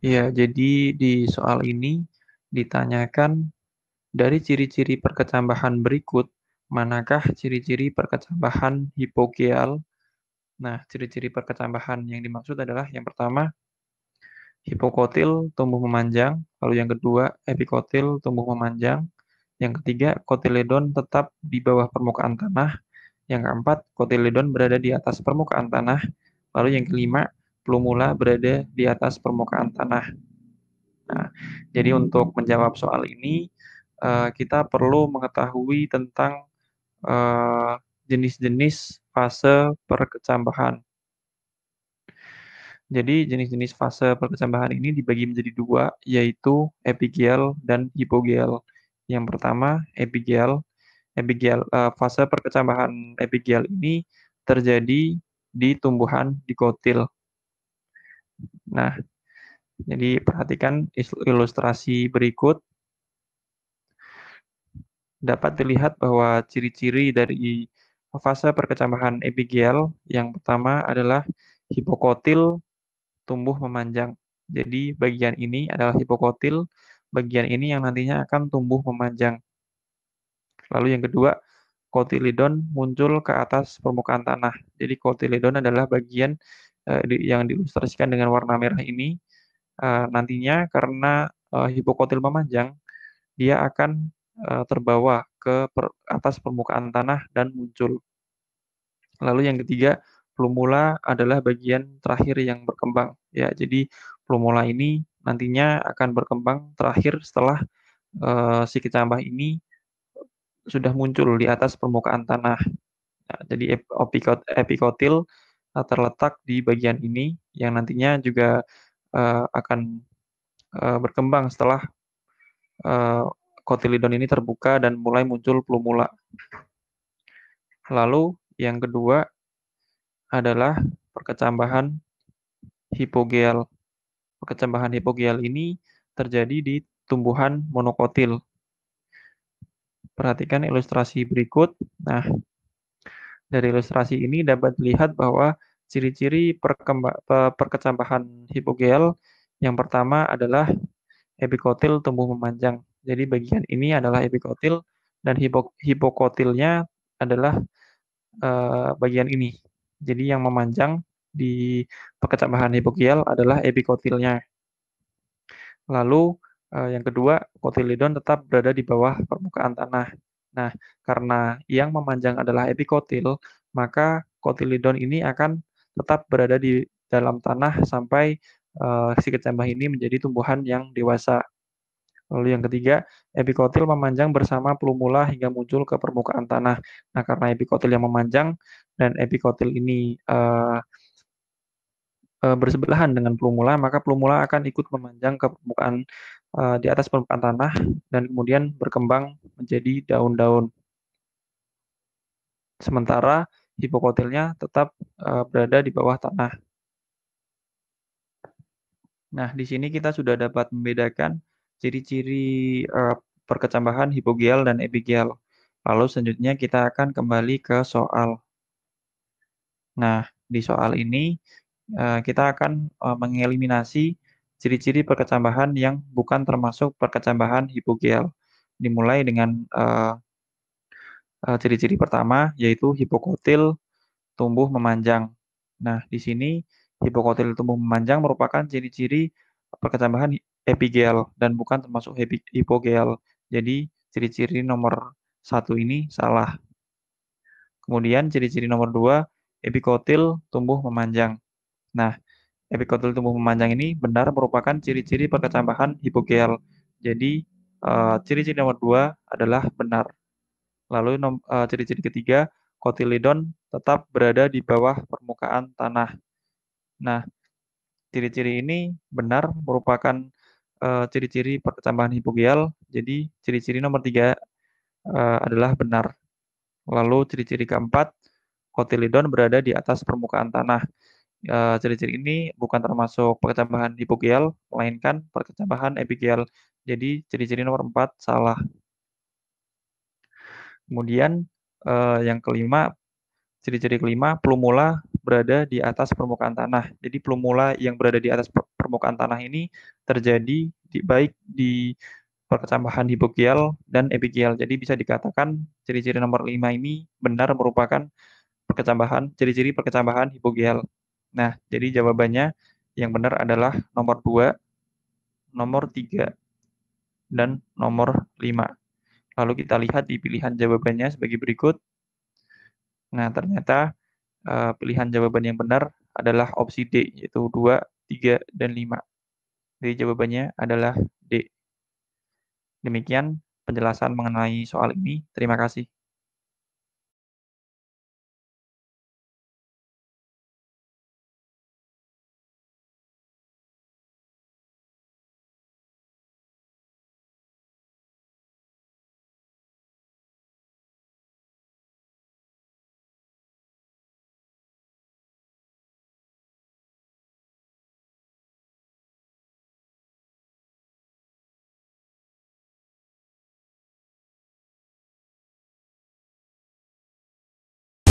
Ya, jadi di soal ini ditanyakan dari ciri-ciri perkecambahan berikut, manakah ciri-ciri perkecambahan hipogeal? Nah, ciri-ciri perkecambahan yang dimaksud adalah yang pertama, hipokotil tumbuh memanjang, lalu yang kedua, epikotil tumbuh memanjang, yang ketiga, kotiledon tetap di bawah permukaan tanah, yang keempat, kotiledon berada di atas permukaan tanah, lalu yang kelima, plumula berada di atas permukaan tanah. Nah, jadi untuk menjawab soal ini, kita perlu mengetahui tentang eh, jenis-jenis fase perkecambahan. Jadi jenis-jenis fase perkecambahan ini dibagi menjadi dua, yaitu epigeal dan hipogeal. Yang pertama, epigeal. Fase perkecambahan epigeal ini terjadi di tumbuhan dikotil. Nah, jadi perhatikan ilustrasi berikut. Dapat dilihat bahwa ciri-ciri dari fase perkecambahan epigeal yang pertama adalah hipokotil tumbuh memanjang. Jadi bagian ini adalah hipokotil, bagian ini yang nantinya akan tumbuh memanjang. Lalu yang kedua, kotiledon muncul ke atas permukaan tanah. Jadi kotiledon adalah bagian yang diilustrasikan dengan warna merah ini. Nantinya karena hipokotil memanjang, dia akan terbawa ke atas permukaan tanah dan muncul. Lalu yang ketiga, plumula adalah bagian terakhir yang berkembang. Ya, jadi plumula ini nantinya akan berkembang terakhir setelah si kecambah ini sudah muncul di atas permukaan tanah. Nah, jadi epikotil terletak di bagian ini yang nantinya juga akan berkembang setelah eh, kotilidon ini terbuka dan mulai muncul plumula. Lalu yang kedua adalah perkecambahan hipogeal. Perkecambahan hipogeal ini terjadi di tumbuhan monokotil. Perhatikan ilustrasi berikut. Nah, dari ilustrasi ini dapat dilihat bahwa ciri-ciri perkecambahan hipogeal yang pertama adalah epikotil tumbuh memanjang. Jadi bagian ini adalah epikotil dan hipokotilnya adalah bagian ini. Jadi yang memanjang di perkecambahan hipogeal adalah epikotilnya. Lalu yang kedua, kotilidon tetap berada di bawah permukaan tanah. Nah, karena yang memanjang adalah epikotil, maka kotilidon ini akan tetap berada di dalam tanah sampai si kecambah ini menjadi tumbuhan yang dewasa. Lalu yang ketiga, epikotil memanjang bersama plumula hingga muncul ke permukaan tanah. Nah, karena epikotil yang memanjang dan epikotil ini bersebelahan dengan plumula, maka plumula akan ikut memanjang ke permukaan di atas permukaan tanah dan kemudian berkembang menjadi daun-daun. Sementara hipokotilnya tetap berada di bawah tanah. Nah, di sini kita sudah dapat membedakan ciri-ciri perkecambahan hipogeal dan epigeal. Lalu selanjutnya kita akan kembali ke soal. Nah, di soal ini kita akan mengeliminasi ciri-ciri perkecambahan yang bukan termasuk perkecambahan hipogeal. Dimulai dengan ciri-ciri pertama, yaitu hipokotil tumbuh memanjang. Nah, di sini hipokotil tumbuh memanjang merupakan ciri-ciri perkecambahan epigeal dan bukan termasuk hipogeal. Jadi, ciri-ciri nomor satu ini salah. Kemudian ciri-ciri nomor dua, epikotil tumbuh memanjang. Nah, epikotil tumbuh memanjang ini benar merupakan ciri-ciri perkecambahan hipogeal. Jadi, ciri-ciri nomor dua adalah benar. Lalu ciri-ciri ketiga, kotilidon tetap berada di bawah permukaan tanah. Nah, ciri-ciri ini benar merupakan ciri-ciri perkecambahan hipogeal. Jadi, ciri-ciri nomor tiga adalah benar. Lalu ciri-ciri keempat, kotilidon berada di atas permukaan tanah. Ciri-ciri ini bukan termasuk perkecambahan hipogeal, melainkan perkecambahan epigeal. Jadi ciri-ciri nomor 4 salah. Kemudian yang kelima, ciri-ciri kelima, plumula berada di atas permukaan tanah. Jadi plumula yang berada di atas permukaan tanah ini terjadi baik di perkecambahan hipogeal dan epigeal. Jadi bisa dikatakan ciri-ciri nomor 5 ini benar merupakan ciri-ciri perkecambahan hipogeal. Nah, jadi jawabannya yang benar adalah nomor 2, nomor 3, dan nomor 5. Lalu kita lihat di pilihan jawabannya sebagai berikut. Nah, ternyata pilihan jawaban yang benar adalah opsi D, yaitu 2, 3, dan 5. Jadi jawabannya adalah D. Demikian penjelasan mengenai soal ini. Terima kasih.